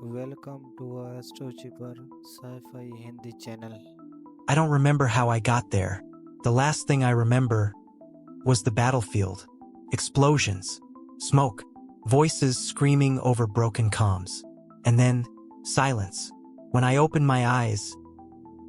Welcome to our Astrocheaper Sci-Fi Hindi channel. I don't remember how I got there. The last thing I remember was the battlefield. Explosions, smoke, voices screaming over broken comms. And then, silence. When I opened my eyes,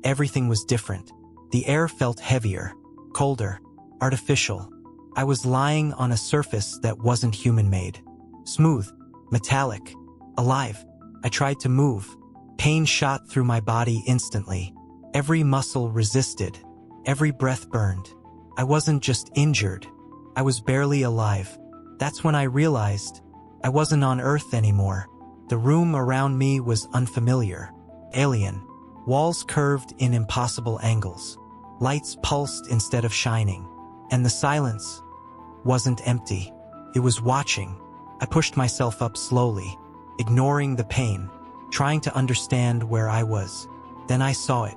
everything was different. The air felt heavier, colder, artificial. I was lying on a surface that wasn't human-made. Smooth, metallic, alive. I tried to move. Pain shot through my body instantly. Every muscle resisted. Every breath burned. I wasn't just injured. I was barely alive. That's when I realized I wasn't on Earth anymore. The room around me was unfamiliar. Alien. Walls curved in impossible angles. Lights pulsed instead of shining. And the silence wasn't empty. It was watching. I pushed myself up slowly, ignoring the pain, trying to understand where I was. Then I saw it.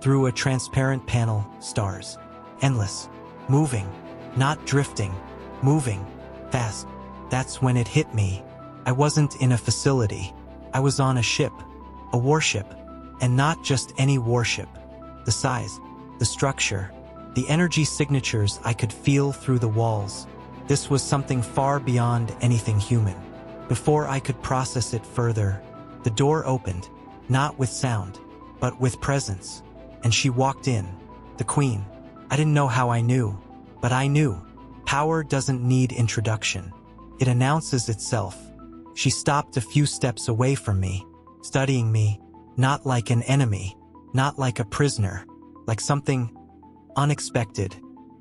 Through a transparent panel, stars. Endless. Moving. Not drifting. Moving. Fast. That's when it hit me. I wasn't in a facility. I was on a ship. A warship. And not just any warship. The size. The structure. The energy signatures I could feel through the walls. This was something far beyond anything human. Before I could process it further, the door opened, not with sound, but with presence. And she walked in, the queen. I didn't know how I knew, but I knew. Power doesn't need introduction. It announces itself. She stopped a few steps away from me, studying me, not like an enemy, not like a prisoner, like something unexpected.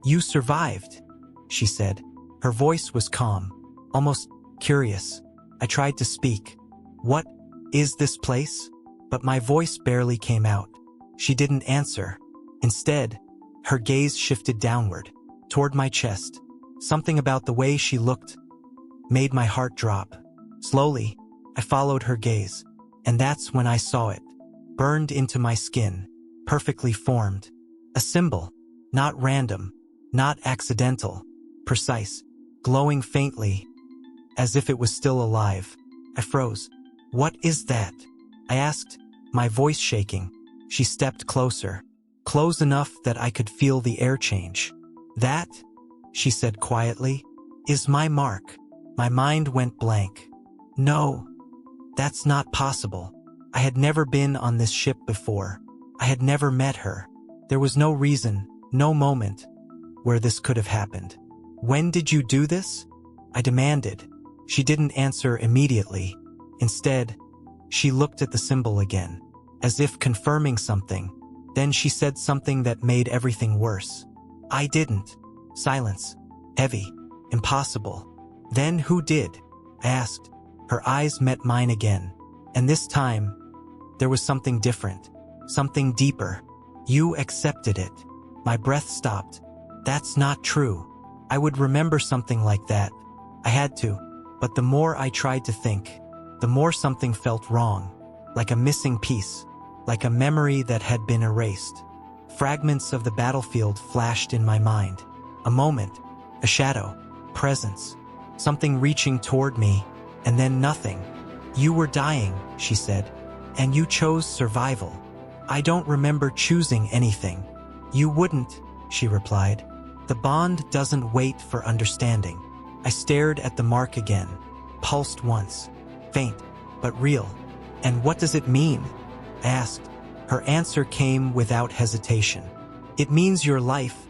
"You survived," she said. Her voice was calm, almost curious. I tried to speak. "What is this place?" But my voice barely came out. She didn't answer. Instead, her gaze shifted downward, toward my chest. Something about the way she looked made my heart drop. Slowly, I followed her gaze, and that's when I saw it, burned into my skin, perfectly formed. A symbol, not random, not accidental, precise, glowing faintly, as if it was still alive. I froze. "What is that?" I asked, my voice shaking. She stepped closer, close enough that I could feel the air change. "That," she said quietly, "is my mark." My mind went blank. No, that's not possible. I had never been on this ship before. I had never met her. There was no reason, no moment, where this could have happened. "When did you do this?" I demanded. She didn't answer immediately. Instead, she looked at the symbol again, as if confirming something. Then she said something that made everything worse. "I didn't." Silence. Heavy. Impossible. "Then who did?" I asked. Her eyes met mine again. And this time, there was something different. Something deeper. "You accepted it." My breath stopped. That's not true. I would remember something like that. I had to. But the more I tried to think, the more something felt wrong. Like a missing piece. Like a memory that had been erased. Fragments of the battlefield flashed in my mind. A moment. A shadow. Presence. Something reaching toward me. And then nothing. "You were dying," she said. "And you chose survival." "I don't remember choosing anything." "You wouldn't," she replied. "The bond doesn't wait for understanding." I stared at the mark again. Pulsed once. Faint, but real. "And what does it mean?" I asked. Her answer came without hesitation. "It means your life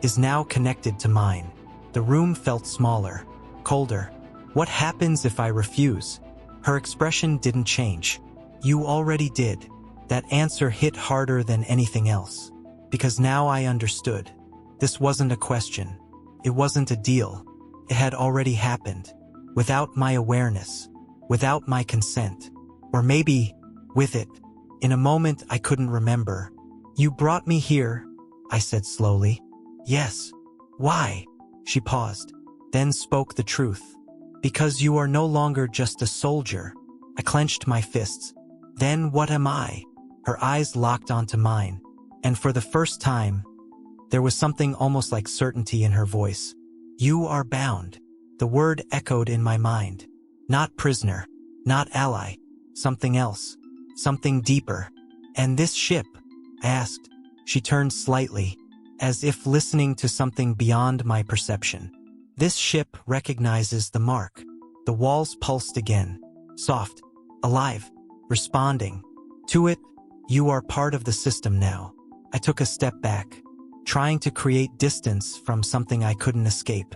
is now connected to mine." The room felt smaller, colder. "What happens if I refuse?" Her expression didn't change. "You already did." That answer hit harder than anything else. Because now I understood. This wasn't a question. It wasn't a deal. It had already happened. Without my awareness. Without my consent. Or maybe, with it. In a moment I couldn't remember. "You brought me here," I said slowly. "Yes." "Why?" She paused, then spoke the truth. "Because you are no longer just a soldier." I clenched my fists. "Then what am I?" Her eyes locked onto mine. And for the first time, there was something almost like certainty in her voice. "You are bound." The word echoed in my mind. Not prisoner. Not ally. something else, something deeper. And this ship? I asked. She turned slightly, as if listening to something beyond my perception. This ship recognizes the mark. The walls pulsed again, soft, alive, responding. To it, you are part of the system now. I took a step back, trying to create distance from something I couldn't escape.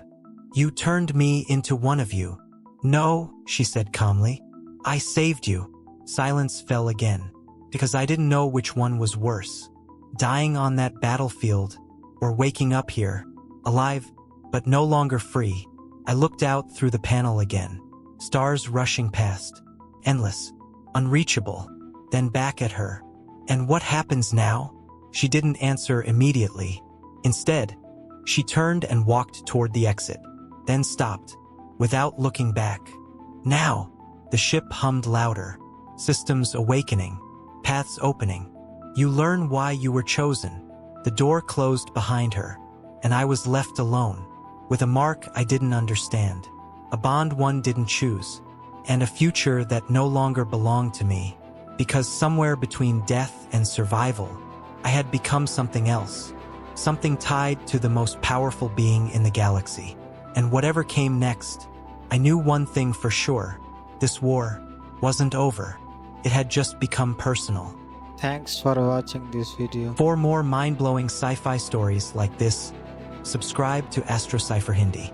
You turned me into one of you. No, she said calmly. I saved you. Silence fell again, because I didn't know which one was worse. Dying on that battlefield, or waking up here, alive, but no longer free. I looked out through the panel again, stars rushing past, endless, unreachable, then back at her. And what happens now? She didn't answer immediately. Instead, she turned and walked toward the exit, then stopped, without looking back. Now, the ship hummed louder, systems awakening, paths opening. You learn why you were chosen. The door closed behind her, and I was left alone, with a mark I didn't understand, a bond one didn't choose, and a future that no longer belonged to me, because somewhere between death and survival, I had become something else, something tied to the most powerful being in the galaxy. And whatever came next, I knew one thing for sure: this war wasn't over. It had just become personal. Thanks for watching this video. For more mind-blowing sci-fi stories like this, subscribe to Astro Cipher Hindi.